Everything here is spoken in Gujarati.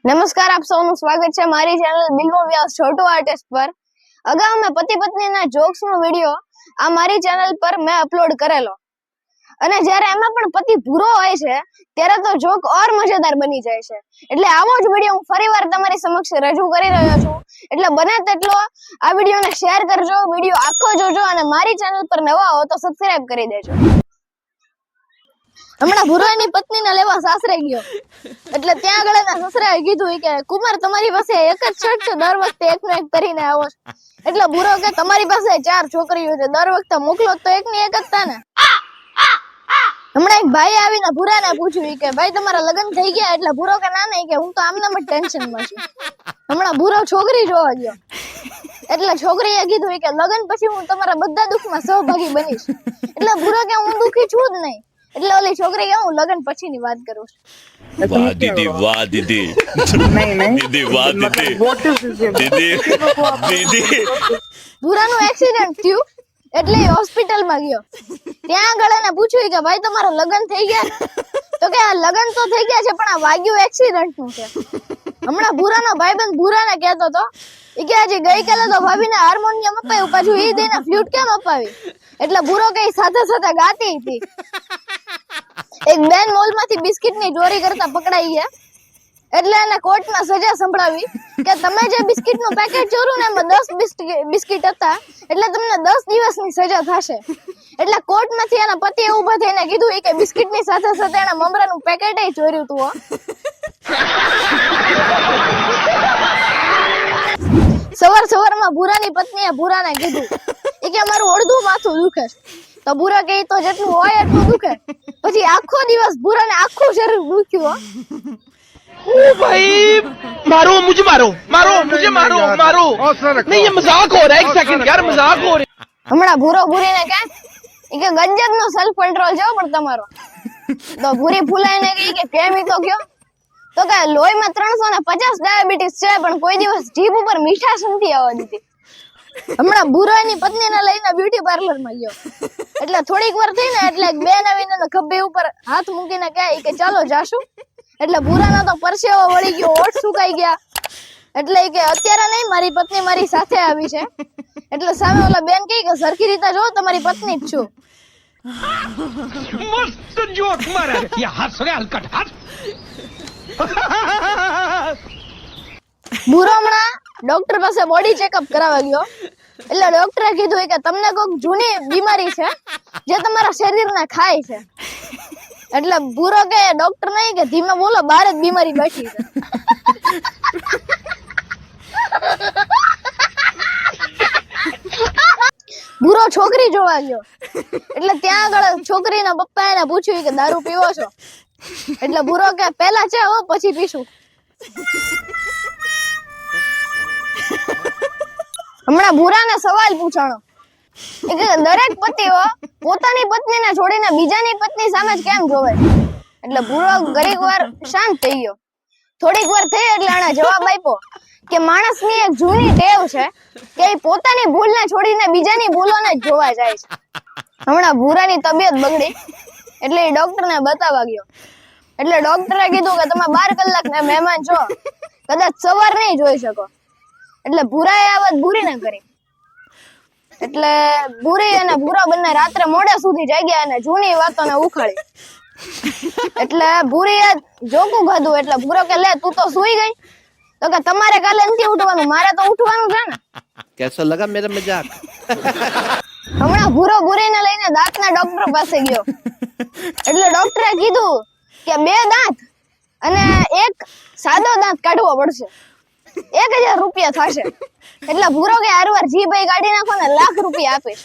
નમસ્કાર, આપ સૌનું સ્વાગત છે મારી ચેનલ બિલ્વો વ્યાસ છોટુ આર્ટિસ્ટ પર। અગાઉ મેં પતિ પત્નીના જોક્સ નો વિડિયો આ મારી ચેનલ પર મેં અપલોડ કરેલો અને જ્યારે એમાં પણ પતિ ભૂરો હોય છે ત્યારે તો જોક ઓર મજેદાર બની જાય છે। એટલે આવો જ વિડિયો હું ફરીવાર તમારી સમક્ષ રજૂ કરી રહ્યો છું। એટલે બને તેટલો આ વિડિયોને શેર કરજો, વિડિયો આખો જોજો અને મારી ચેનલ પર નવા હો તો સબસ્ક્રાઇબ કરી દેજો। હમણાં ભૂરાની પત્નીને લેવા સાસરે ગયો એટલે ત્યાં આગળ એના સસરાએ કીધું કે કુમાર તમારી પાસે એક જ શર્ટ છે, દર વખતે એકનો એક પહેરીને આવો છો। એટલે ભૂરો કે તમારી પાસે 4 છોકરીઓ છે, દર વખતે મોકલો તો એકની એક જ તાને। હમણાં એક ભાઈ આવીને ભૂરાને પૂછ્યું કે ભાઈ તમારા લગ્ન થઈ ગયા? એટલે ભૂરો કે ના નહીં, કે હું તો આમનામ જ ટેન્શનમાં છું। હમણાં ભૂરો છોકરી જોવા ગયો એટલે છોકરીએ કીધું કે લગ્ન પછી હું તમારા બધા દુઃખમાં સહભાગી બનીશ। એટલે ભૂરો કે હું દુઃખી છું જ નહીં। એટલે ઓલી છોકરી કે હું લગ્ન પછીની વાત કરું છું। वाह दीदी, वाह दीदी, दीदी वाह दीदी, दीदी दीदी। ભૂરાનું એક્સિડન્ટ થયું એટલે હોસ્પિટલમાં ગયો। ત્યાં આગળ એને પૂછ્યું કે ભાઈ તમારા લગ્ન થઈ ગયા? તો કે આ લગ્ન તો થઈ ગયા છે પણ આ વાગ્યું એક્સિડન્ટનું છે। હમણાં ભૂરાનો ભાઈબંધ ભૂરાને કહેતો હતો કે આજે ગઈકાલે તો ભાભીને હાર્મોનિયમ અપાયું, પાછું ઈ દઈને ફ્લૂટ કેમ અપાવી? એટલે ભૂરો કે સાથે સાથે ગાતી હતી। એક બેન મોલમાંથી બિસ્કિટની ચોરી કરતા પકડાઈ ગયા એટલે એને કોર્ટમાં સજા સંભળાવી કે તમે જે બિસ્કિટનું પેકેટ ચોર્યું ને એમાં 10 બિસ્કિટ હતા એટલે તમને 10 દિવસની સજા થશે। એટલે કોર્ટમાંથી એના પતિએ ઊભા થઈને કીધું કે બિસ્કિટની સાથે સાથે એના મમરાનું પેકેટે ચોર્યું હતું હો। સવારમાં ભૂરાની પત્નીએ ભૂરાને કીધું કે મારું અડધું માથું દુખે છે। તો ભૂરા કે તો જેટલું હોય એટલું દુખે। પછી આખો દિવસ ભૂરાને આખું શરીર દુખ્યું हो। ओ भाई मारो मुझे, मारो मारो मुझे, मारो मारो नहीं, ये मजाक हो रहा है। एक सेकंड यार, मजाक हो रहा है। હમણાં ભૂરો ભૂરીને કે ગજબનો સેલ્ફ કંટ્રોલ છે પણ તમારો। તો ભૂરી ફૂલાઈને કહી કે કેમ ઈ તો કયો? તો કે લોહીમાં 350 ડાયાબિટીસ છે પણ કોઈ દિવસ જીભ ઉપર મીઠાશ નથી આવવા દીધી। હમણાં ભૂરાની પત્નીને લઈને બ્યુટી પાર્લરમાં ગયો એટલે થોડીક વાર થઈને એટલે બેન આવીને ખભે ઉપર હાથ મૂકીને કહે કે ચાલો જાશું। એટલે ભૂરાનો તો પરસેવો વળી ગયો, હોઠ સુકાઈ ગયા। એટલે કે અત્યારે નહીં, મારી પત્ની મારી સાથે આવી છે। એટલે સામે ઓલા બેન કહે કે સરખી રીતે જો તમારી પત્ની જ છું। मस्त जोक मारा ये, हंस रे हलकट हंस। ભૂરો હમણાં ડોક્ટર પાસે બોડી ચેકઅપ કરાવવા ગયો એટલે ડોક્ટરે કીધું કે તમને કોઈક જૂની બીમારી છે જે તમારા શરીરને ખાય છે। એટલે ભૂરો કે ડોક્ટર નહીં કે ધીમે બોલો, બહાર જ બીમારી બેઠી છે। ભૂરો છોકરી જોવા ગયો એટલે ત્યાં આગળ છોકરીના પપ્પા એને પૂછ્યું કે દારૂ પીવો છો? એટલે ભૂરો કે પહેલા છે હો, પછી પીશું। હમણાં ભૂરાને સવાલ પૂછાણો કે દરેક પતિઓ પોતાની પત્નીને છોડીને બીજાની પત્ની સામે જ કેમ જોવે? એટલે ભૂરો ઘડીક વાર શાંત થઈ ગયો। થોડીક વાર થઈ એટલે એણે જવાબ આપ્યો કે માણસની એક જૂની ટેવ છે કે એ પોતાની ભૂલને છોડીને બીજાની ભૂલોને જ જોવા જાય છે। હમણાં ભૂરાની તબિયત બગડી એટલે એ ડોક્ટરને બતાવવા ગયો એટલે ડોક્ટરે કીધું કે તમે 12 કલાકના મહેમાન છો, કદાચ સવાર નહીં જોઈ શકો। એટલે ભૂરાએ આ વાત ભૂરીને કરી એટલે ભૂરી અને ભૂરો બંને રાત્રે મોડે સુધી જાગ્યા અને જૂની વાતોને ઉખાડી। એટલે ભૂરીએ જોકું ખાધું એટલે ભૂરો કે લે તું તો સૂઈ ગઈ? તો કે તમારે કાલે નથી ઉઠવાનું, મારે તો ઉઠવાનું છે ને। कैसा लगा मेरा मजाक? હમણાં ભૂરો ભૂરીને લઈને દાંતના ડોક્ટર પાસે ગયો એટલે ડોક્ટરે કીધું કે 2 દાંત અને એક સાદો દાંત કાઢવો પડશે, 1000 રૂપિયા થશે। એટલે ભૂરો કે હારવાર જી ભાઈ કાઢી નાખો ને ₹1,00,000 આપીશ।